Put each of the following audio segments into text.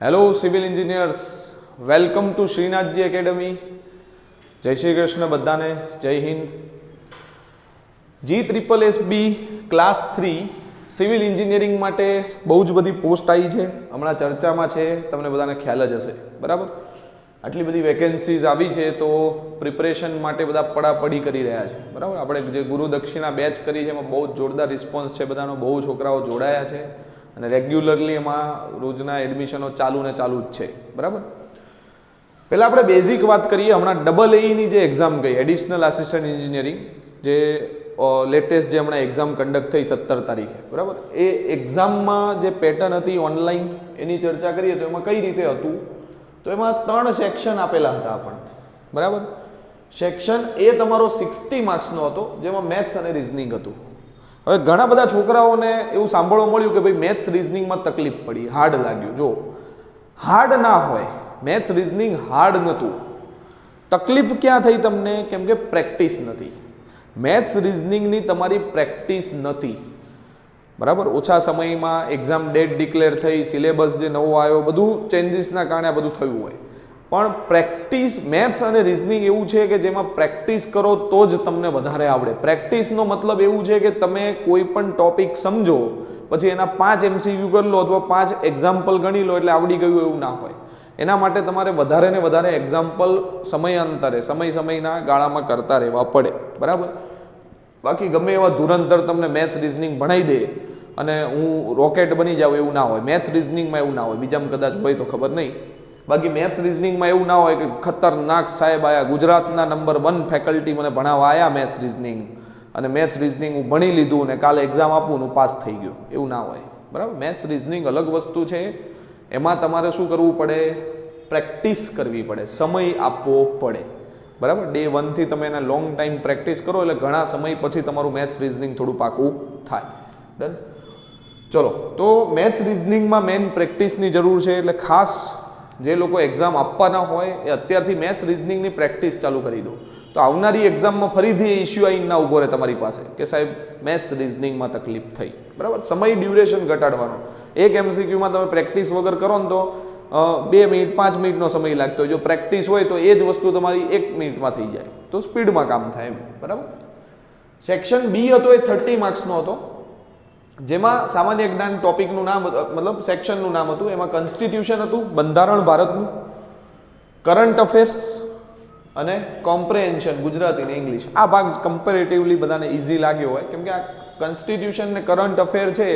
Hello civil engineers, welcome to Shrinathji academy. જય શ્રી કૃષ્ણ બધાને, જય Hind. G-SSB class 3 civil engineering માટે બહુ જ બધી પોસ્ટ આવી છે, હમણાં ચર્ચામાં છે, તમને બધાને ખ્યાલ જ હશે, બરાબર. આટલી બધી વેકેન્સીઝ આવી છે તો પ્રિપરેશન માટે બધા પડાપડી કરી રહ્યા છે, બરાબર. આપણે જે ગુરુ દક્ષિણા બેચ કરી છે એમાં બહુ જ જોરદાર રિસ્પોન્સ છે બધાનો, બહુ છોકરાઓ જોડાયા છે અને રેગ્યુલરલી એમાં રોજના એડમિશનો ચાલુ જ છે, બરાબર. પહેલાં આપણે બેઝિક વાત કરીએ. હમણાં AA જે એક્ઝામ ગઈ, એડિશનલ આસિસ્ટન્ટ એન્જિનિયરિંગ, જે લેટેસ્ટ જે હમણાં એક્ઝામ કન્ડક્ટ થઈ 17 તારીખે, બરાબર. એ એક્ઝામમાં જે પેટર્ન હતી ઓનલાઈન, એની ચર્ચા કરીએ તો એમાં કઈ રીતે હતું, તો એમાં 3 સેક્શન આપેલા હતા આપણને, બરાબર. સેક્શન એ તમારો 60 માર્ક્સનો હતો, જેમાં મેથ્સ અને રિઝનિંગ હતું. હવે ઘણા બધા છોકરાઓને એવું સાંભળવા મળ્યું કે ભાઈ મેથ્સ રિઝનિંગમાં તકલીફ પડી, હાર્ડ લાગ્યું. જો હાર્ડ ના હોય, મેથ્સ રિઝનિંગ હાર્ડ નહોતું. તકલીફ ક્યાં થઈ તમને? કેમ કે પ્રેક્ટિસ નથી. મેથ્સ રિઝનિંગની તમારી પ્રેક્ટિસ નથી, બરાબર. ઓછા સમયમાં એક્ઝામ ડેટ ડિક્લેર થઈ, સિલેબસ જે નવો આવ્યો, બધું ચેન્જીસના કારણે આ બધું થયું હોય. પણ પ્રેક્ટિસ, મેથ્સ અને રિઝનિંગ એવું છે કે જેમાં પ્રેક્ટિસ કરો તો જ તમને વધારે આવડે. પ્રેક્ટિસનો મતલબ એવું છે કે તમે કોઈ પણ ટોપિક સમજો, પછી એના 5 MCQ કરી લો અથવા 5 એક્ઝામ્પલ ગણી લો એટલે આવડી ગયું એવું ના હોય. એના માટે તમારે વધારે ને વધારે એક્ઝામ્પલ સમયાંતરે, સમયના ગાળામાં કરતા રહેવા પડે, બરાબર. બાકી ગમે એવા ધુરંધર તમને મેથ્સ રિઝનિંગ ભણાવી દે અને હું રોકેટ બની જાઉં એવું ના હોય. મેથ્સ રિઝનિંગમાં એવું ના હોય, બીજામાં કદાચ હોય તો ખબર નહીં. બાકી મેથ્સ રિઝનિંગમાં એવું ના હોય કે ખતરનાક સાહેબ આયા, ગુજરાતના નંબર 1 ફેકલ્ટી મને ભણાવવા આવ્યા મેથ્સ રિઝનિંગ, અને મેથ્સ રિઝનિંગ હું ભણી લીધું ને કાલે એક્ઝામ આપું હું પાસ થઈ ગયો, એવું ના હોય, બરાબર. મેથ્સ રિઝનિંગ અલગ વસ્તુ છે. એમાં તમારે શું કરવું પડે? પ્રેક્ટિસ કરવી પડે, સમય આપવો પડે, બરાબર. Day 1 થી તમે એને લોંગ ટાઈમ પ્રેક્ટિસ કરો એટલે ઘણા સમય પછી તમારું મેથ્સ રિઝનિંગ થોડું પાકું થાય. ડન. ચલો, તો મેથ્સ રિઝનિંગમાં મેઇન પ્રેક્ટિસની જરૂર છે. એટલે ખાસ જે લોકો એક્ઝામ આપવાના હોય એ અત્યારથી મેથ્સ રિઝનિંગની પ્રેક્ટિસ ચાલુ કરી દો, તો આવનારી એક્ઝામમાં ફરીથી એ ઇસ્યુ આવીને ના ઊભો રહે તમારી પાસે કે સાહેબ મેથ્સ રિઝનિંગમાં તકલીફ થઈ, બરાબર. સમય ડ્યુરેશન ઘટાડવાનો. એક MCQમાં તમે પ્રેક્ટિસ વગર કરો ને તો 2 મિનિટ 5 મિનિટનો સમય લાગતો હોય. જો પ્રેક્ટિસ હોય તો એ જ વસ્તુ તમારી 1 મિનિટમાં થઈ જાય, તો સ્પીડમાં કામ થાય એમ, બરાબર. સેક્શન B હતો એ 30 માર્ક્સનો હતો, જેમાં સામાન્ય જ્ઞાન ટોપિકનું નામ, મતલબ સેક્શનનું નામ હતું. એમાં કોન્સ્ટિટ્યુશન હતું, બંધારણ ભારતનું, કરંટ અફેર્સ અને કોમ્પ્રેહેન્શન, ગુજરાતી ને ઇંગ્લિશ. આ ભાગ કમ્પેરેટિવલી બધાને ઇઝી લાગ્યો હોય, કેમ કે આ કોન્સ્ટિટ્યુશન ને કરંટ અફેર છે,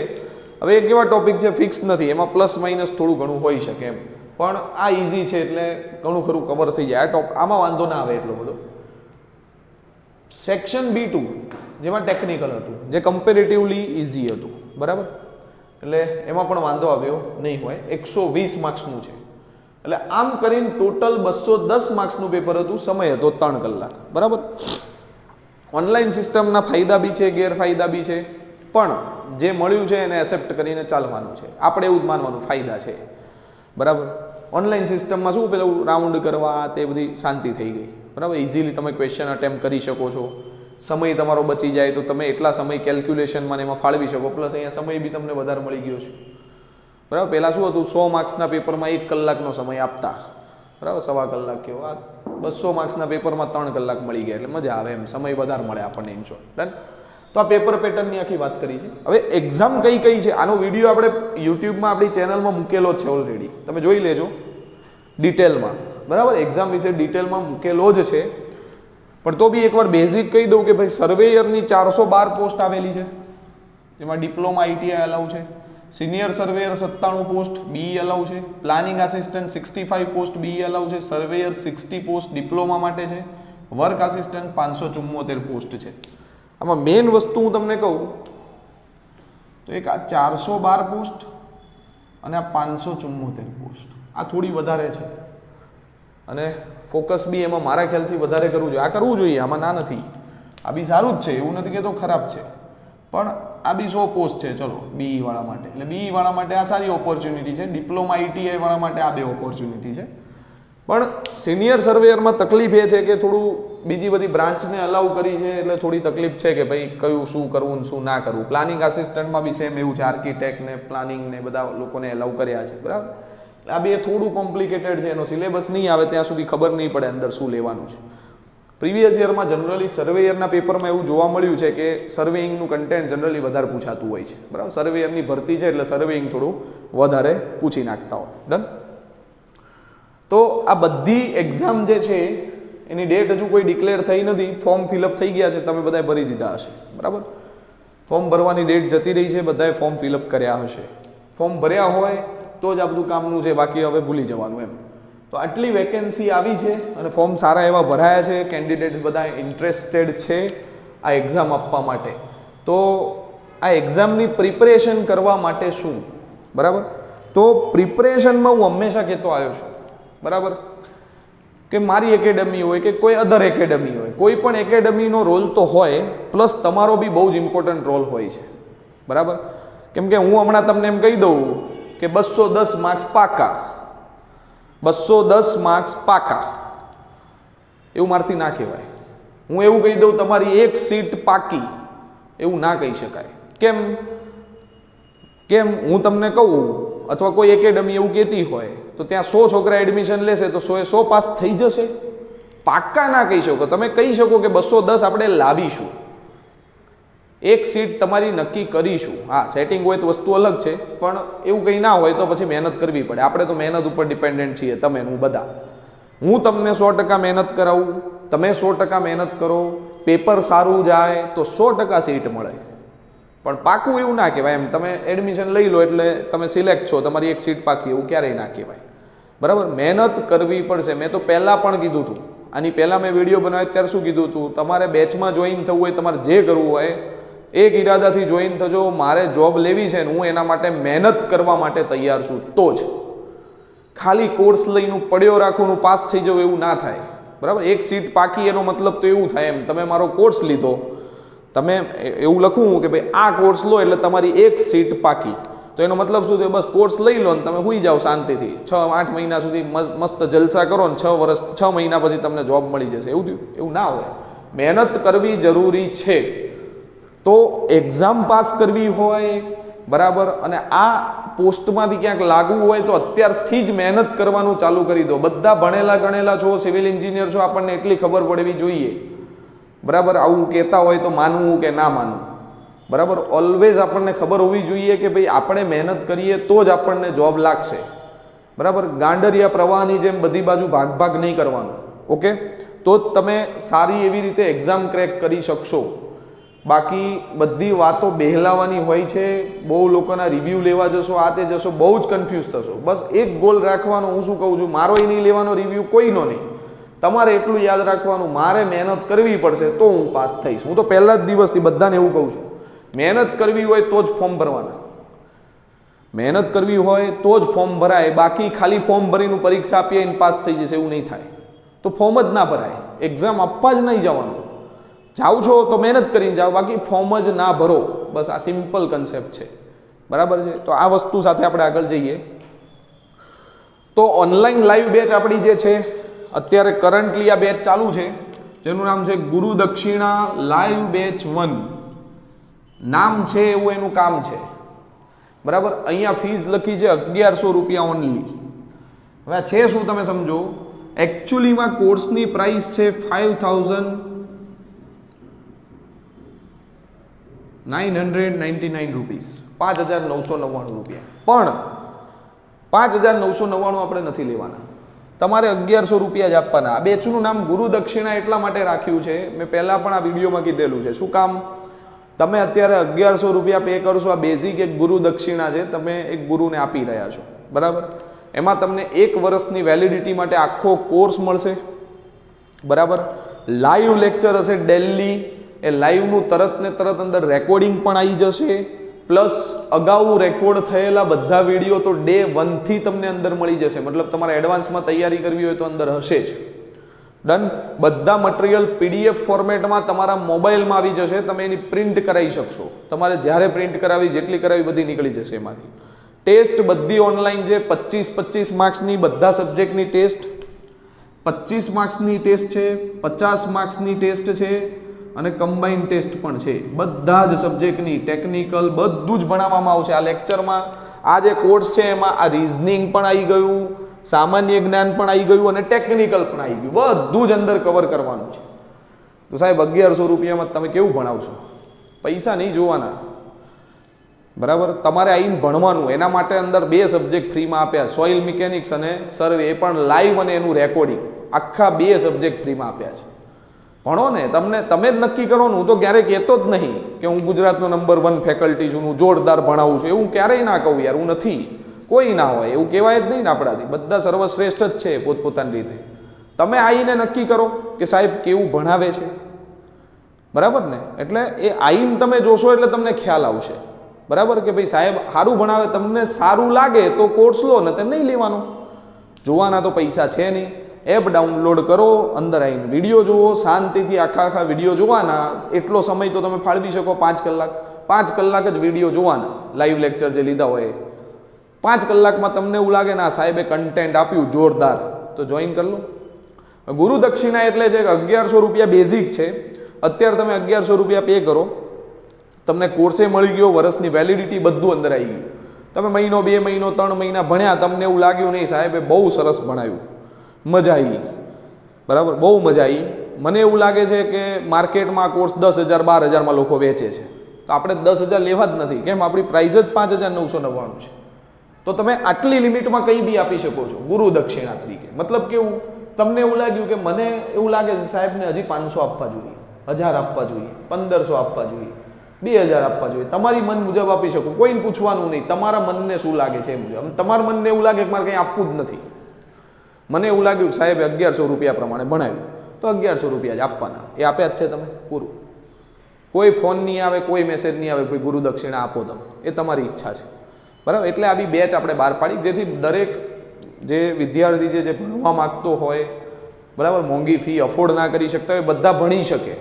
હવે એક એવા ટોપિક છે ફિક્સ નથી, એમાં પ્લસ માઇનસ થોડું ઘણું હોઈ શકે એમ, પણ આ ઇઝી છે એટલે ઘણું ખરું કવર થઈ જાય. આમાં વાંધો ના આવે એટલો બધો. સેક્શન B2 જેમાં ટેકનિકલ હતું, જે કમ્પેરેટિવલી ઇઝી હતું, બરાબર. એટલે એમાં પણ વાંધો આવ્યો નહીં હોય. 120 માર્ક્સનું છે, એટલે આમ કરીને ટોટલ 210 માર્ક્સનું પેપર હતું. સમય હતો 3 કલાક, બરાબર. ઓનલાઈન સિસ્ટમના ફાયદા બી છે, ગેરફાયદા બી છે, પણ જે મળ્યું છે એને એક્સેપ્ટ કરીને ચાલવાનું છે. આપણે એવું જ માનવાનું ફાયદા છે, બરાબર. ઓનલાઈન સિસ્ટમમાં શું પેલું રાઉન્ડ કરવા તે બધી શાંતિ થઈ ગઈ, બરાબર. ઇઝીલી તમે ક્વેશ્ચન અટેમ્પ્ટ કરી શકો છો, સમય તમારો બચી જાય તો તમે એટલા સમય કેલ્ક્યુલેશનમાં એમાં ફાળવી શકો, પ્લસ અહીંયા સમય બી તમને વધારે મળી ગયો છે, બરાબર. પહેલાં શું હતું, 100 માર્ક્સના પેપરમાં 1 કલાકનો સમય આપતા, બરાબર, 1.25 કલાક કેવો. આ 200 માર્ક્સના પેપરમાં 3 કલાક મળી ગયા એટલે મજા આવે એમ, સમય વધારે મળે આપણને, ઇન શોર્ટ. ડન. તો આ પેપર પેટર્નની આખી વાત કરી છે. હવે એક્ઝામ કઈ છે, આનો વિડીયો આપણે યુટ્યુબમાં આપણી ચેનલમાં મૂકેલો છે ઓલરેડી, તમે જોઈ લેજો ડિટેલમાં, બરાબર. એક્ઝામ વિશે ડિટેલમાં મૂકેલો જ છે, પણ તો બી એકવાર બેઝિક કહી દઉં કે ભાઈ સર્વેયરની 412 પોસ્ટ આવેલી છે, જેમાં ડિપ્લોમા ITI અલાઉ છે, સિનિયર સર્વેયર 97 પોસ્ટ BE અલાઉ છે, પ્લાનિંગ આસિસ્ટન્ટ 65 પોસ્ટ BE અલાઉ છે, સર્વેયર 60 પોસ્ટ ડિપ્લોમા માટે છે, વર્ક આસિસ્ટન્ટ 574 પોસ્ટ છે. આમાં મેઇન વસ્તુ હું તમને કહું તો એક આ 412 પોસ્ટ અને આ 574 પોસ્ટ, આ થોડી વધારે છે, અને ફોકસ બી એમાં મારા ખ્યાલથી વધારે કરવું જોઈએ. આ કરવું જોઈએ, આમાં ના નથી, આ બી સારું જ છે, એવું નથી કે તો ખરાબ છે, પણ આ બી 100 પોસ્ટ છે. ચલો, BE વાળા માટે, એટલે BE વાળા માટે આ સારી ઓપોર્ચ્યુનિટી છે, ડિપ્લોમા ITI વાળા માટે આ 2 ઓપોર્ચ્યુનિટી છે. પણ સિનિયર સર્વેયરમાં તકલીફ એ છે કે થોડું બીજી બધી બ્રાન્ચને અલાઉ કરી છે એટલે થોડી તકલીફ છે કે ભાઈ કયું શું કરવું શું ના કરવું. પ્લાનિંગ આસિસ્ટન્ટમાં બી સેમ એવું છે, આર્કિટેક્ટ ને પ્લાનિંગ ને બધા લોકોને અલાઉ કર્યા છે, બરાબર. આ બે થોડું કોમ્પ્લિકેટેડ છે, એનો સિલેબસ નહીં આવે ત્યાં સુધી ખબર નહીં પડે અંદર શું લેવાનું છે. પ્રીવિયસ યરમાં જનરલી સર્વેયરના પેપરમાં એવું જોવા મળ્યું છે કે સર્વેઇંગનું કન્ટેન્ટ જનરલી વધારે પૂછાતું હોય છે, બરાબર. સર્વેયરની ભરતી છે એટલે સર્વેઇંગ થોડું વધારે પૂછી નાખતા હોય. ડન. તો આ બધી એક્ઝામ જે છે એની ડેટ હજુ કોઈ ડિક્લેર થઈ નથી. ફોર્મ ફિલઅપ થઈ ગયા છે, તમે બધાએ ભરી દીધા હશે, બરાબર. ફોર્મ ભરવાની ડેટ જતી રહી છે, બધાએ ફોર્મ ફિલઅપ કર્યા હશે. ફોર્મ ભર્યા હોય તો જ આ બધું કામનું છે, બાકી હવે ભૂલી જવાનું એમ. તો આટલી વેકેન્સી આવી છે અને ફોર્મ સારા એવા ભરાયા છે, કેન્ડિડેટ્સ બધા ઇન્ટરેસ્ટેડ છે આ એક્ઝામ આપવા માટે. તો આ એક્ઝામની પ્રિપરેશન કરવા માટે શું, બરાબર. તો પ્રિપરેશનમાં હું હંમેશા કહેતો આવ્યો છું, બરાબર, કે મારી એકેડમી હોય કે કોઈ અધર એકેડમી હોય, કોઈ પણ એકેડમીનો રોલ તો હોય, પ્લસ તમારો બી બહુ જ ઇમ્પોર્ટન્ટ રોલ હોય છે, બરાબર. કેમ કે હું હમણાં તમને એમ કહી દઉં કે 210 માર્ક્સ પાકા, 210 માર્ક્સ પાકા, એવું મારથી ના કહેવાય. હું એવું કહી દઉં તમારી એક સીટ પાકી, એવું ના કહી શકાય. કેમ હું તમને કહું અથવા કોઈ એકેડમી એવું કહેતી હોય તો ત્યાં 100 છોકરા એડમિશન લેશે તો 100 એ 100 પાસ થઈ જશે? પાક્કા ના કહી શકો. તમે કહી શકો કે 210 આપણે લાવીશું, એક સીટ તમારી નક્કી કરીશું. હા, સેટિંગ હોય તો વસ્તુ અલગ છે, પણ એવું કંઈ ના હોય તો પછી મહેનત કરવી પડે. આપણે તો મહેનત ઉપર ડિપેન્ડન્ટ છીએ, તમે હું બધા. હું તમને 100% મહેનત કરાવું, તમે 100% મહેનત કરો, પેપર સારું જાય તો 100% સીટ મળે. પણ પાકું એવું ના કહેવાય. એમ તમે એડમિશન લઈ લો એટલે તમે સિલેક્ટ છો, તમારી એક સીટ પાકી, એવું ક્યારેય ના કહેવાય, બરાબર. મહેનત કરવી પડશે. મેં તો પહેલાં પણ કીધું હતું, આની પહેલાં મેં વિડીયો બનાવ્યો ત્યારે શું કીધું હતું, તમારે બેચમાં જોઈન થવું હોય, તમારે જે કરવું હોય એક ઈરાદાથી જોઈન થજો. મારે જોબ લેવી છે ને હું એના માટે મહેનત કરવા માટે તૈયાર છું. તો જ ખાલી કોર્સ લઈને પડ્યો રાખું પાસ થઈ જાઉં એવું ના થાય, બરાબર. એક સીટ પાકી એનો મતલબ તો એવું થાય એમ, તમે મારો કોર્સ લીધો, તમે એવું લખું કે ભાઈ આ કોર્સ લો એટલે તમારી એક સીટ પાકી, તો એનો મતલબ શું થયો? બસ કોર્સ લઈ લો ને તમે સૂઈ જાઓ શાંતિથી, 6-8 મહિના સુધી મસ્ત જલસા કરો ને 6 મહિના પછી તમને જોબ મળી જશે, એવું થયું? એવું ના હોય. મહેનત કરવી જરૂરી છે. તો એક્ઝામ પાસ કરવી હોય, બરાબર, અને આ પોસ્ટમાંથી ક્યાંક લાગવું હોય તો અત્યારથી જ મહેનત કરવાનું ચાલુ કરી દો. બધા ભણેલા ગણેલા છો, સિવિલ એન્જિનિયર છો, આપણને એટલી ખબર પડવી જોઈએ, બરાબર. આવું કહેતા હોય તો માનવું કે ના માનવું, બરાબર. ઓલવેઝ આપણને ખબર હોવી જોઈએ કે ભાઈ આપણે મહેનત કરીએ તો જ આપણને જોબ લાગશે, બરાબર. ગાંડરિયા પ્રવાહની જેમ બધી બાજુ ભાગ નહીં કરવાનું, ઓકે. તો જ તમે સારી એવી રીતે એક્ઝામ ક્રેક કરી શકશો. બાકી બધી વાતો બહેલાવાની હોય છે, બહુ લોકોના રિવ્યૂ લેવા જશો, આ તે જશો, બહુ જ કન્ફ્યુઝ થશો. બસ એક ગોલ રાખવાનો. હું શું કહું છું, મારોય નહીં લેવાનો રિવ્યૂ, કોઈનો નહીં. તમારે એટલું યાદ રાખવાનું, મારે મહેનત કરવી પડશે તો હું પાસ થઈશ. હું તો પહેલા જ દિવસથી બધાને એવું કહું છું, મહેનત કરવી હોય તો જ ફોર્મ ભરવાના. મહેનત કરવી હોય તો જ ફોર્મ ભરાય. બાકી ખાલી ફોર્મ ભરીને પરીક્ષા આપીએ અને પાસ થઈ જશે એવું નહીં થાય. તો ફોર્મ જ ના ભરાય, એક્ઝામ આપવા જ નહીં જવાનું. જાઓ છો તો મહેનત કરીને જાઓ, બાકી ફોર્મ જ ના ભરો. બસ આ સિમ્પલ કન્સેપ્ટ છે, બરાબર છે. તો આ વસ્તુ સાથે આપણે આગળ જઈએ. તો ઓનલાઈન લાઈવ બેચ આપણી જે છે અત્યારે કરન્ટલી આ બેચ ચાલુ છે, જેનું નામ છે ગુરુ દક્ષિણા લાઈવ બેચ 1. નામ છે એવું એનું કામ છે, બરાબર. અહીંયા ફીસ લખી છે 1100 રૂપિયા ઓનલી. હવે આ છે શું તમે સમજો. એકચ્યુઅલીમાં કોર્સની પ્રાઇસ છે 5,999 રૂપીસ, 5,999 રૂપિયા. પણ 5,999 આપણે નથી લેવાના, તમારે 1100 રૂપિયા જ આપવાના. આ બેચનું નામ ગુરુ દક્ષિણા એટલા માટે રાખ્યું છે, મેં પહેલાં પણ આ વિડીયોમાં કીધેલું છે. શું કામ? તમે અત્યારે 1100 રૂપિયા પે કરશો, આ બેઝિક એક ગુરુ દક્ષિણા છે, તમે એક ગુરુને આપી રહ્યા છો, બરાબર. એમાં તમને 1 વર્ષની વેલિડિટી માટે આખો કોર્સ મળશે, બરાબર. લાઈવ લેક્ચર હશે ડેલી, એ લાઈવનું તરત ને તરત અંદર રેકોર્ડિંગ પણ આવી જશે, પ્લસ અગાઉ રેકોર્ડ થયેલા બધા વિડીયો તો ડે 1 થી તમને અંદર મળી જશે. મતલબ તમારે એડવાન્સમાં તૈયારી કરવી હોય તો અંદર હશે જ. ડન. બધા મટીરિયલ PDF ફોર્મેટમાં તમારા મોબાઈલમાં આવી જશે, તમે એની પ્રિન્ટ કરાવી શકશો. તમારે જ્યારે પ્રિન્ટ કરાવી, જેટલી કરાવી બધી નીકળી જશે એમાંથી. ટેસ્ટ બધી ઓનલાઈન છે, 25 માર્ક્સની બધા સબ્જેક્ટની ટેસ્ટ, 25 માર્ક્સની ટેસ્ટ છે, 50 માર્ક્સની ટેસ્ટ છે અને કમ્બાઈન ટેસ્ટ પણ છે. બધા જ સબ્જેક્ટની ટેકનિકલ બધું જ ભણાવવામાં આવશે. આ લેક્ચરમાં આ જે કોર્સ છે એમાં આ રિઝનિંગ પણ આવી ગયું, સામાન્ય જ્ઞાન પણ આવી ગયું અને ટેકનિકલ પણ આવી ગયું, બધું જ અંદર કવર કરવાનું છે. તો સાહેબ 1100 રૂપિયામાં તમે કેવું ભણાવશો? પૈસા નહીં જોવાના, બરાબર. તમારે આવીને ભણવાનું. એના માટે અંદર 2 સબ્જેક્ટ ફ્રીમાં આપ્યા, સોઇલ મિકેનિક્સ અને સર્વે, એ પણ લાઈવ અને એનું રેકોર્ડિંગ, આખા 2 સબ્જેક્ટ ફ્રીમાં આપ્યા છે. ભણો ને, તમે જ નક્કી કરો. હું તો ક્યારેય કહેતો જ નહીં કે હું ગુજરાતનો નંબર 1 ફેકલ્ટી છું, હું જોરદાર ભણાવું છું, એવું ક્યારેય ના કહું યાર. હું નથી, કોઈ ના હોય એવું કહેવાય જ નહીં ને આપણાથી. બધા સર્વશ્રેષ્ઠ જ છે પોતપોતાની રીતે. તમે આવીને નક્કી કરો કે સાહેબ કેવું ભણાવે છે, બરાબર ને. એટલે એ આવીને તમે જોશો એટલે તમને ખ્યાલ આવશે, બરાબર, કે ભાઈ સાહેબ સારું ભણાવે. તમને સારું લાગે તો કોર્સ લો, ને તે નહીં લેવાનો. જોવાના તો પૈસા છે નહીં. એપ ડાઉનલોડ કરો, અંદર આવીને વિડીયો જુઓ, શાંતિથી આખા વિડીયો જોવાના. એટલો સમય તો તમે ફાળવી શકો, 5 કલાક. 5 કલાક જ વિડીયો જોવાના, લાઈવ લેક્ચર જે લીધા હોય 5 કલાકમાં તમને એવું લાગે ના સાહેબે કન્ટેન્ટ આપ્યું જોરદાર, તો જોઈન કરી લો. ગુરુ દક્ષિણા એટલે છે કે 1100 રૂપિયા બેઝિક છે. અત્યારે તમે 1100 રૂપિયા પે કરો, તમને કોર્સે મળી ગયો, વર્ષની વેલિડિટી બધું અંદર આવી ગયું. તમે મહિનો, 2 મહિનો, 3 મહિના ભણ્યા, તમને એવું લાગ્યું નહીં સાહેબે બહુ સરસ ભણાવ્યું, મજા આવી, બરાબર, બહુ મજા આવી. મને એવું લાગે છે કે માર્કેટમાં કોર્સ 10,000 12,000માં લોકો વેચે છે, તો આપણે 10,000 લેવા જ નથી. કેમ? આપણી પ્રાઇસ જ 5,999 છે. તો તમે આટલી લિમિટમાં કંઈ બી આપી શકો છો ગુરુ દક્ષિણા તરીકે. મતલબ કેવું, તમને એવું લાગ્યું કે મને એવું લાગે છે સાહેબને હજી 500 આપવા જોઈએ, 1000 આપવા જોઈએ, 1500 આપવા જોઈએ, 2000 આપવા જોઈએ. તમારી મન મુજબ આપી શકો, કોઈને પૂછવાનું નહીં. તમારા મનને શું લાગે છે એ મુજબ. તમારા મનને એવું લાગે કે મારે કંઈ આપવું જ નથી. મને એવું લાગ્યું કે સાહેબે 1100 રૂપિયા પ્રમાણે ભણાવ્યું, તો 1100 રૂપિયા જ આપવાના. એ આપ્યા જ છે તમે, પૂરું. કોઈ ફોન નહીં આવે, કોઈ મેસેજ નહીં આવે, ભાઈ ગુરુ દક્ષિણા આપો તમે, એ તમારી ઈચ્છા છે, બરાબર. એટલે આવી બેચ આપણે બહાર પાડી, જેથી દરેક જે વિદ્યાર્થી છે જે ભણવા માગતો હોય, બરાબર, મોંઘી ફી અફોર્ડ ના કરી શકતા હોય, બધા ભણી શકે,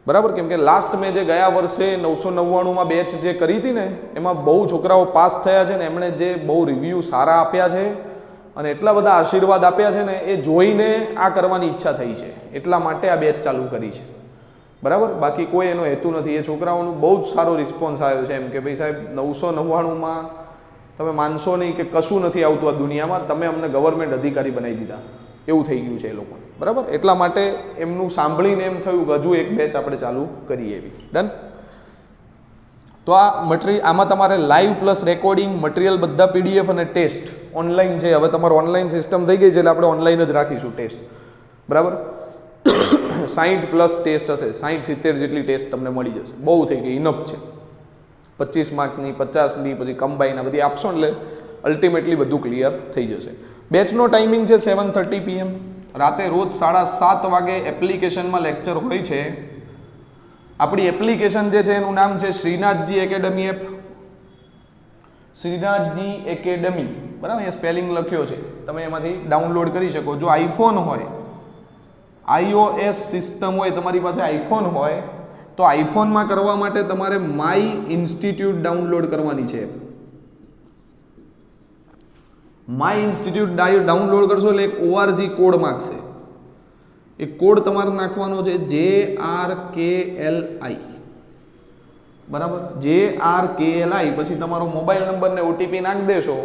બરાબર. કેમ કે લાસ્ટ મેં જે ગયા વર્ષે 999માં બેચ જે કરી હતી ને, એમાં બહુ છોકરાઓ પાસ થયા છે ને, એમણે જે બહુ રિવ્યૂ સારા આપ્યા છે અને એટલા બધા આશીર્વાદ આપ્યા છે ને, એ જોઈને આ કરવાની ઈચ્છા થઈ છે. એટલા માટે આ બેચ ચાલુ કરી છે, બરાબર. બાકી કોઈ એનો હેતુ નથી. એ છોકરાઓનું બહુ જ સારો રિસ્પોન્સ આવ્યો છે, એમ કે ભાઈ સાહેબ 999માં તમે માનશો નહીં કે કશું નથી આવતું આ દુનિયામાં, તમે અમને ગવર્મેન્ટ અધિકારી બનાવી દીધા, એવું થઈ ગયું છે એ લોકોને, બરાબર. એટલા માટે એમનું સાંભળીને એમ થયું કે હજુ એક બેચ આપણે ચાલુ કરીએ એવી. ડન. તો આ મટીરિયલ, આમાં તમારે લાઈવ પ્લસ રેકોર્ડિંગ મટીરિયલ બધા PDF અને ટેસ્ટ ઓનલાઈન છે. હવે તમારો ઓનલાઈન સિસ્ટમ થઈ ગઈ છે એટલે આપણે ઓનલાઈન જ રાખીશું ટેસ્ટ, બરાબર. 60+ ટેસ્ટ હશે, 60-70 જેટલી ટેસ્ટ તમને મળી જશે. બહુ થઈ ગઈ, ઇનફ છે. 25 માર્ક્સની, 50ની, પછી કમ્બાઈન બધી આપશો એટલે અલ્ટિમેટલી બધું ક્લિયર થઈ જશે. બેચનો ટાઈમિંગ છે 7:30 PM. રાતે રોજ 7:30 વાગે એપ્લિકેશનમાં લેક્ચર હોય છે. આપણી એપ્લિકેશન જે છે એનું નામ છે Shrinathji academy app. Shrinathji academy, બરાબર, એ સ્પેલિંગ લખ્યો છે, તમે એમાંથી ડાઉનલોડ કરી શકો. જો આઈફોન હોય, iOS સિસ્ટમ હોય, તમારી પાસે આઈફોન હોય, તો આઈફોનમાં કરવા માટે તમારે માય ઇન્સ્ટિટ્યૂટ ડાઉનલોડ કરવાની છે. માય ઇન્સ્ટિટ્યૂટ ડાઉનલોડ કરશો એટલે એક ORG કોડ માંગશે. એ કોડ તમારે નાખવાનો છે JRKLI, બરાબર, JRKLI. પછી તમારો મોબાઈલ નંબર ને OTP નાખી દેશો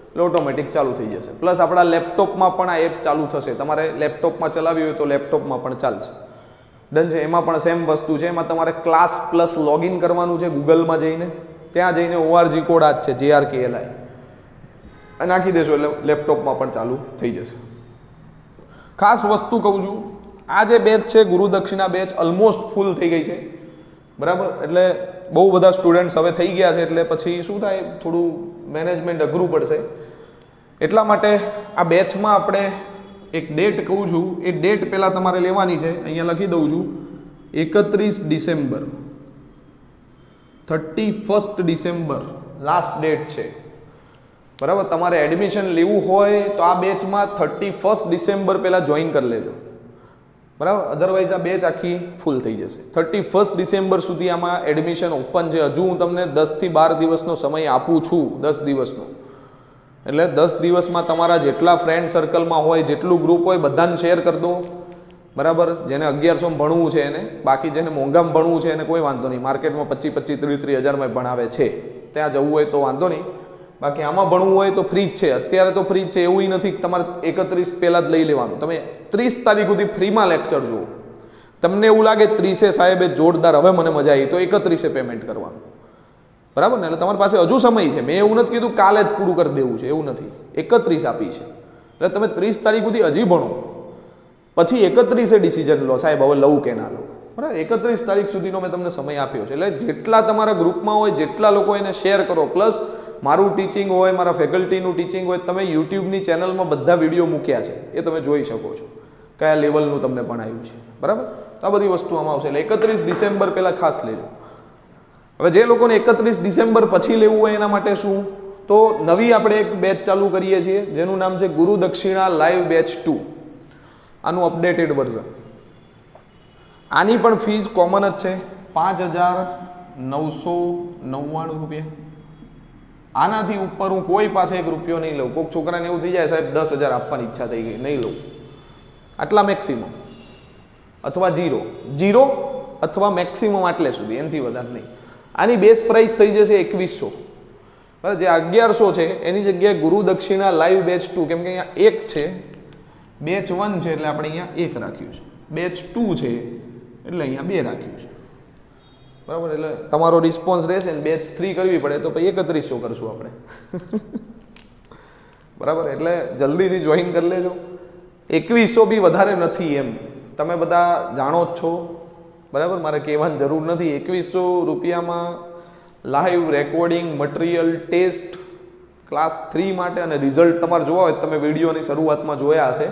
એટલે ઓટોમેટિક ચાલુ થઈ જશે. પ્લસ આપણા લેપટોપમાં પણ આ એપ ચાલુ થશે. તમારે લેપટોપમાં ચલાવી હોય તો લેપટોપમાં પણ ચાલશે. ડન છે. એમાં પણ સેમ વસ્તુ છે. એમાં તમારે ક્લાસ પ્લસ લોગિન કરવાનું છે ગૂગલમાં જઈને. ત્યાં જઈને ORG કોડ આ જ છે JRKLI નાખી દેશો એટલે લેપટોપમાં પણ ચાલુ થઈ જશે. ખાસ વસ્તુ કહું છું, આ જે બેચ છે ગુરુ દક્ષિણા બેચ ઓલમોસ્ટ ફૂલ થઈ ગઈ છે, બરાબર. એટલે બહુ બધા સ્ટુડન્ટ્સ હવે થઈ ગયા છે, એટલે પછી શું થાય, થોડું મેનેજમેન્ટ અઘરું પડશે. એટલા માટે આ બેચમાં આપણે એક ડેટ કહું છું, એ ડેટ પહેલાં તમારે લેવાની છે. અહીંયા લખી દઉં છું, 31 ડિસેમ્બર, 31 ડિસેમ્બર લાસ્ટ ડેટ છે, બરાબર. તમારે એડમિશન લેવું હોય તો આ બેચમાં 31 ડિસેમ્બર પહેલાં જોઈન કરી લેજો, બરાબર. અધરવાઇઝ આ બેચ આખી ફૂલ થઈ જશે. 31 ડિસેમ્બર સુધી આમાં એડમિશન ઓપન છે. હજુ હું તમને 10 થી 12 દિવસનો સમય આપું છું, 10 દિવસનો. એટલે 10 દિવસમાં તમારા જેટલા ફ્રેન્ડ સર્કલમાં હોય, જેટલું ગ્રુપ હોય, બધાને શેર કરી દો, બરાબર. જેને 1100 ભણવું છે એને, બાકી જેને મોંઘામાં ભણવું છે એને કોઈ વાંધો નહીં. માર્કેટમાં 25-30 હજારમાં ભણાવે છે, ત્યાં જવું હોય તો વાંધો નહીં, બાકી આમાં ભણવું હોય તો ફ્રી જ છે, અત્યારે તો ફ્રી જ છે, એવું નથી કે તમારે 31 પહેલાં જ લઈ લેવાનું. તમે 30 તારીખ સુધી ફ્રીમાં લેક્ચર જુઓ. તમને એવું લાગે 30 સાહેબે જોરદાર, હવે મને મજા આવી, તો 31 પેમેન્ટ કરવાનું, બરાબર ને? એટલે તમારી પાસે હજુ સમય છે. મેં એવું નથી કીધું કાલે જ પૂરું કરી દેવું છે, એવું નથી. 31 આપી છે, એટલે તમે 30 તારીખ સુધી હજી ભણો, પછી 31 ડિસિઝન લો, સાહેબ હવે લઉં કે ના લઉં, બરાબર? 31 તારીખ સુધીનો મેં તમને સમય આપ્યો છે. એટલે જેટલા તમારા ગ્રુપમાં હોય, જેટલા લોકો એને શેર કરો, પ્લસ મારું ટીચિંગ હોય, મારા ફેકલ્ટીનું ટીચિંગ હોય, તમે યુટ્યુબની ચેનલમાં બધા વિડીયો મૂક્યા છે, એ તમે જોઈ શકો છો કયા લેવલનું તમને ભણાવ્યું છે, બરાબર? તો આ બધી વસ્તુ આમાં આવશે. એટલે 31 ડિસેમ્બર પહેલાં ખાસ લેજો. હવે જે લોકોને 31 ડિસેમ્બર પછી લેવું હોય એના માટે શું, તો નવી આપણે એક બેચ ચાલુ કરીએ છીએ જેનું નામ છે ગુરુ દક્ષિણા લાઈવ બેચ 2. આનું અપડેટેડ વર્ઝન. આની પણ ફીસ કોમન જ છે, 5,999 રૂપિયા. આનાથી ઉપર હું કોઈ પાસે 1 રૂપિયો નહીં લઉં. કોઈક છોકરાને એવું થઈ જાય, સાહેબ 10,000 આપવાની ઈચ્છા થઈ ગઈ, નહીં લઉં. આટલા મેક્સિમમ, અથવા ઝીરો અથવા મેક્સિમમ આટલે સુધી, એનાથી વધારે નહીં. આની બેઝ પ્રાઇસ થઈ જશે 2100, બરાબર? જે 1100 છે એની જગ્યાએ ગુરુ દક્ષિણા લાઈવ બેચ 2, કેમ કે અહીંયા 1 છે, બેચ 1 છે એટલે આપણે અહીંયા 1 રાખ્યું છે, બેચ 2 છે એટલે અહીંયા 2 રાખ્યું છે, બરાબર? એટલે તમારો રિસ્પોન્સ રહેશે ને બેચ 3 કરવી પડે તો પછી 3100 કરશું આપણે. બરાબર? એટલે જલ્દીથી જોઈન કરી લેજો. 2100 બી વધારે નથી એમ તમે બધા જાણો જ છો, બરાબર? મારે કહેવાની જરૂર નથી. 2100 રૂપિયામાં live recording, material, test class 3 માટે અને રિઝલ્ટ તમારે જોવા હોય તમે વિડીયોની શરૂઆતમાં જોયા હશે,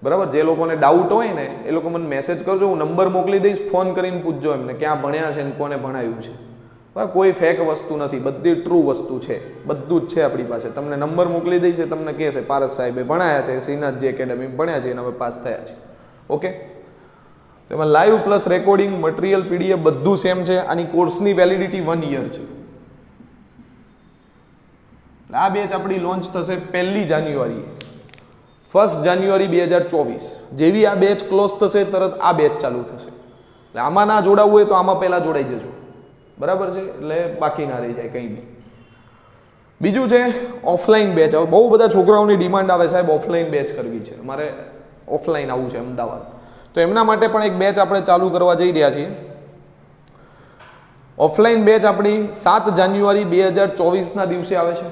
બરાબર? જે લોકોને ડાઉટ હોય ને એ લોકો મને મેસેજ કરજો, હું નંબર મોકલી દઈશ, ફોન કરીને પૂછજો એમને ક્યાં ભણ્યા છે ને કોને ભણાવ્યું છે, બરાબર? કોઈ ફેક વસ્તુ નથી, બધી ટ્રુ વસ્તુ છે, બધું જ છે આપણી પાસે. તમને નંબર મોકલી દઈશ, તમને કહેશે પારસ સાહેબે ભણાયા છે, શ્રીનાથજી એકેડમી ભણ્યા છે અને હવે પાસ થયા છે. ઓકે? તેમાં live plus recording, material, PDF બધું સેમ છે. આની કોર્સની વેલિડિટી 1 યર છે. આ બેચ આપણી લોન્ચ થશે 1 જાન્યુઆરી, 1 જાન્યુઆરી 2024. જેવી આ બેચ ક્લોઝ થશે તરત આ બેચ ચાલુ થશે. એટલે આમાં ના જોડાવવું હોય તો આમાં પહેલા જોડાઈ જજો, બરાબર છે? એટલે બાકી ના રહી જાય કંઈ બી. બીજું છે ઓફલાઈન બેચ. હવે બહુ બધા છોકરાઓની ડિમાન્ડ આવે, સાહેબ ઓફલાઈન બેચ કરવી છે, મારે ઓફલાઈન આવવું છે અમદાવાદ. તો એમના માટે પણ એક બેચ આપણે ચાલુ કરવા જઈ રહ્યા છીએ. ઓફલાઈન બેચ આપણી 7 જાન્યુઆરી 2024ના દિવસે આવે છે,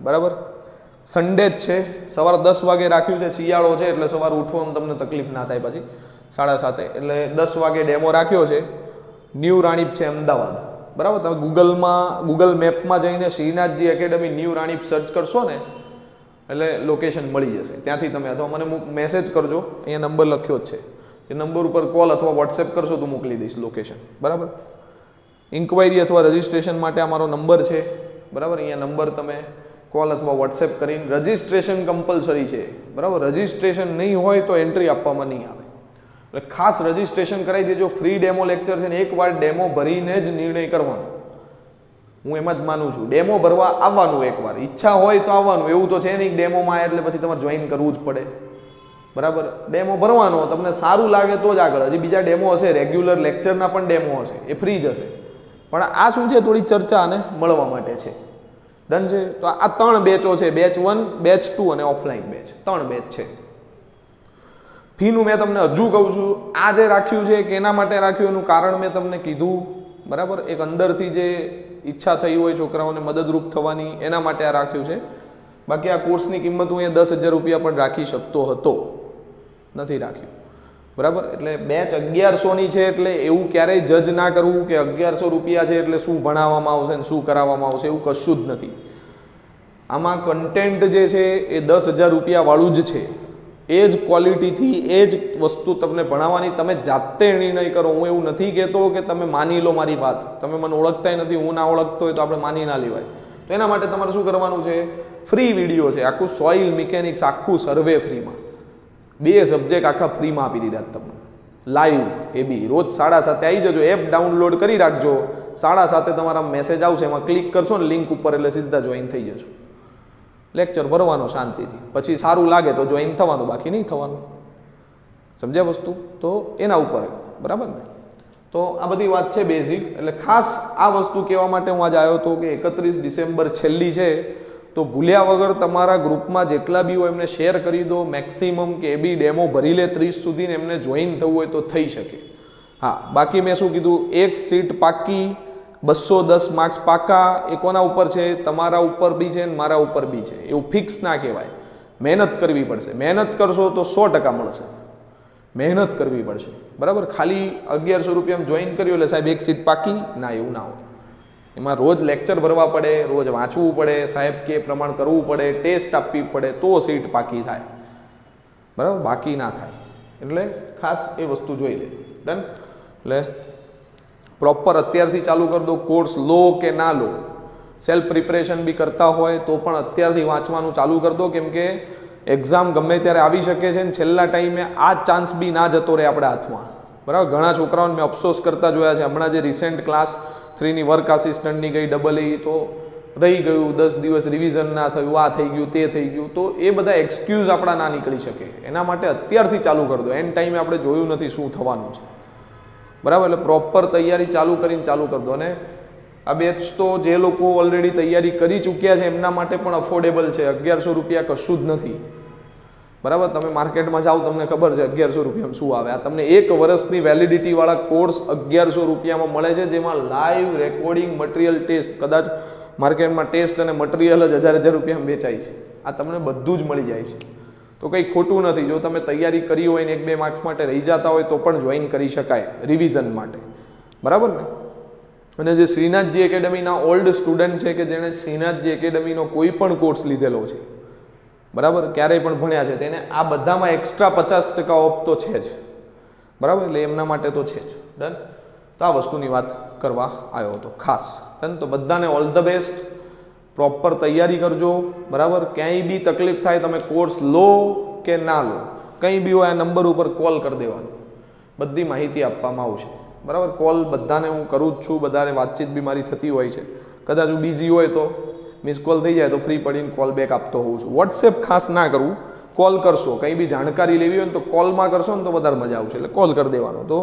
બરાબર? સન્ડે જ છે, સવારે 10 વાગે રાખ્યું છે. શિયાળો છે એટલે સવારે ઉઠવામાં તમને તકલીફ ના થાય, પછી 7:30 એટલે 10 વાગે ડેમો રાખ્યો છે. ન્યૂ રાણીપ છે અમદાવાદ, બરાબર? તમે ગૂગલ મેપમાં જઈને Shrinathji academy new Ranip search કરશો ને એટલે લોકેશન મળી જશે. ત્યાંથી તમે અથવા મને મેસેજ કરજો, અહીંયા નંબર લખ્યો જ છે, એ નંબર ઉપર કોલ અથવા વોટ્સએપ કરશો તો મોકલી દઈશ લોકેશન, બરાબર? ઇન્ક્વાયરી અથવા રજિસ્ટ્રેશન માટે અમારો નંબર છે, બરાબર? અહીંયા નંબર તમે કોલ અથવા વોટ્સએપ કરીને રજિસ્ટ્રેશન કમ્પલસરી છે, બરાબર? રજિસ્ટ્રેશન નહીં હોય તો એન્ટ્રી આપવામાં નહીં આવે. એટલે ખાસ રજિસ્ટ્રેશન કરાવી દેજો. ફ્રી ડેમો લેક્ચર છે ને, એકવાર ડેમો ભરીને જ નિર્ણય કરવાનો. હું એમ જ માનું છું, ડેમો ભરવા આવવાનું, એકવાર ઈચ્છા હોય તો આવવાનું. એવું તો છે નહીં ડેમોમાં એટલે પછી તમારે જોઈન કરવું જ પડે, બરાબર? ડેમો ભરવાનો, તમને સારું લાગે તો જ આગળ. હજી બીજા ડેમો હશે, રેગ્યુલર લેક્ચરના પણ ડેમો હશે, એ ફ્રી જ હશે. પણ આ શું છે, થોડી ચર્ચા અને મળવા માટે છે. ડન છે? તો આ 3 બેચો છે, બેચ 1, બેચ 2 અને ઓફલાઈન બેચ. 3 બેચ છે. ફીનું મેં તમને હજુ કહું છું, આ જે રાખ્યું છે કેના માટે રાખ્યું એનું કારણ મેં તમને કીધું, બરાબર? એક અંદરથી જે ઈચ્છા થઈ હોય છોકરાઓને મદદરૂપ થવાની, એના માટે આ રાખ્યું છે. બાકી આ કોર્સની કિંમત હું અહીંયા 10,000 રૂપિયા પણ રાખી શકતો હતો, નથી રાખ્યું, બરાબર? એટલે બેચ 1100ની છે એટલે એવું ક્યારેય જજ ના કરવું કે 1100 રૂપિયા છે એટલે શું ભણાવવામાં આવશે ને શું કરાવવામાં આવશે, એવું કશું જ નથી. આમાં કન્ટેન્ટ જે છે એ 10,000 રૂપિયા વાળું જ છે. એ જ ક્વોલિટીથી એ જ વસ્તુ તમને ભણાવવાની, તમે જાતે નિર્ણય કરો. હું એવું નથી કહેતો કે તમે માની લો મારી વાત, તમે મને ઓળખતા નથી, હું ના ઓળખતો હોય તો આપણે માની ના લેવાય. તો એના માટે તમારે શું કરવાનું છે, ફ્રી વિડીયો છે, આખું સોઇલ મિકેનિક્સ, આખું સર્વે ફ્રીમાં, 2 સબ્જેક્ટ આખા ફ્રીમાં આપી દીધા તમને લાઈવ. એ બી રોજ 7:30 આવી જજો, એપ ડાઉનલોડ કરી રાખજો. 7:30 તમારા મેસેજ આવશે, એમાં ક્લિક કરશો ને લિંક ઉપર એટલે સીધા જોઈન થઈ જશો. લેક્ચર ભરવાનો શાંતિથી, પછી સારું લાગે તો જોઈન થવાનું, બાકી નહીં થવાનું. સમજ્યા વસ્તુ? તો એના ઉપર, બરાબર ને? તો આ બધી વાત છે બેઝિક. એટલે ખાસ આ વસ્તુ કહેવા માટે હું આજે આવ્યો હતો કે 31 ડિસેમ્બર છેલ્લી છે, તો ભૂલ્યા વગર તમારા ગ્રુપમાં જેટલા બી હોય એમને શેર કરી દો. મેક્સિમમ કે એ બી ડેમો ભરી લે 30 સુધી ને એમને જોઈન થવું હોય તો થઈ શકે. હા, બાકી મેં શું કીધું, એક સીટ પાકી, 210 માર્ક્સ પાકા. એ કોના ઉપર છે? તમારા ઉપર બી છે ને મારા ઉપર બી છે. એવું ફિક્સ ના કહેવાય. મહેનત કરવી પડશે. મહેનત કરશો તો 100% મળશે. મહેનત કરવી પડશે, બરાબર. ખાલી 1100 રૂપિયામાં જોઈન કર્યું એટલે સાહેબ એક સીટ પાકી, ના, એવું ના હોય. એમાં રોજ લેક્ચર ભરવા પડે, રોજ વાંચવું પડે, સાહેબ કે પ્રમાણ કરવું પડે, ટેસ્ટ આપવી પડે તો સીટ પાકી થાય, બરાબર. બાકી ના થાય. એટલે ખાસ એ વસ્તુ જોઈ લે. ડન. એટલે પ્રોપર અત્યારથી ચાલુ કરી દો. કોર્સ લો કે ના લો, સેલ્ફ પ્રિપરેશન બી કરતા હોય તો પણ અત્યારથી વાંચવાનું ચાલુ કરી દો. કેમ કે એક્ઝામ ગમે ત્યારે આવી શકે છે ને છેલ્લા ટાઈમે આ ચાન્સ બી ના જતો રહે આપણા હાથમાં, બરાબર. ઘણા છોકરાઓને મેં અફસોસ કરતા જોયા છે. હમણાં જે રિસેન્ટ ક્લાસ 3ની વર્ક આસિસ્ટન્ટની ગઈ EE તો રહી ગયું, 10 દિવસ રિવિઝન ના થયું, આ થઈ ગયું, તે થઈ ગયું. તો એ બધા એક્સક્યુઝ આપણા ના નીકળી શકે. એના માટે અત્યારથી ચાલુ કરી દો. એન્ડ ટાઈમે આપણે જોયું નથી શું થવાનું છે, બરાબર. એટલે પ્રોપર તૈયારી ચાલુ કરીને ચાલુ કરી દો. અને આ બેચ તો જે લોકો ઓલરેડી તૈયારી કરી ચૂક્યા છે એમના માટે પણ અફોર્ડેબલ છે. 1100 રૂપિયા કશું જ નથી, બરાબર. તમે માર્કેટમાં જાઓ તમને ખબર છે 1100 રૂપિયામાં શું આવે. આ તમને 1 વર્ષની વેલિડિટી વાળા કોર્સ 1100 રૂપિયામાં મળે છે, જેમાં લાઈવ રેકોર્ડિંગ, મટીરિયલ, ટેસ્ટ. કદાચ માર્કેટમાં ટેસ્ટ અને મટીરિયલ જ 1000 રૂપિયામાં વેચાય છે. આ તમને બધું જ મળી જાય છે. તો કંઈ ખોટું નથી. જો તમે તૈયારી કરી હોય ને 1-2 માર્ક્સ માટે રહી જતા હોય તો પણ જોઈન કરી શકાય રિવિઝન માટે, બરાબર ને. અને જે શ્રીનાથજી એકેડમીના ઓલ્ડ સ્ટુડન્ટ છે કે જેણે શ્રીનાથજી એકેડમીનો કોઈ પણ કોર્સ લીધેલો છે, બરાબર, ક્યારેય પણ ભણ્યા છે, તેને આ બધામાં એક્સ્ટ્રા 50% ઓફ તો છે જ, બરાબર. એટલે એમના માટે તો છે જ. ડન. તો આ વસ્તુની વાત કરવા આવ્યો હતો ખાસ. ડન. તો બધાને ઓલ ધ બેસ્ટ. પ્રોપર તૈયારી કરજો, બરાબર. ક્યાંય બી તકલીફ થાય, તમે કોર્સ લો કે ના લો, કંઈ બી હોય આ નંબર ઉપર કોલ કરી દેવાનો, બધી માહિતી આપવામાં આવશે, બરાબર. કોલ બધાને હું કરું જ છું, બધાને વાતચીત બી મારી થતી હોય છે. કદાચ હું બિઝી હોય તો મિસ કોલ થઈ જાય તો ફ્રી પડીને કોલ બેક આપતો હોઉં છું. વોટ્સએપ ખાસ ના કરવું, કોલ કરશો. કંઈ બી જાણકારી લેવી હોય ને તો કોલમાં કરશો ને તો વધારે મજા આવશે. એટલે કોલ કરી દેવાનો, તો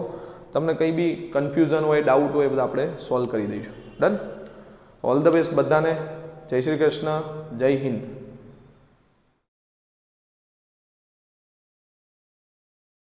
તમને કંઈ બી કન્ફ્યુઝન હોય, ડાઉટ હોય, બધા આપણે સોલ્વ કરી દઈશું. ડન. ઓલ ધ બેસ્ટ બધાને. જય શ્રી કૃષ્ણ. જય હિન્દ.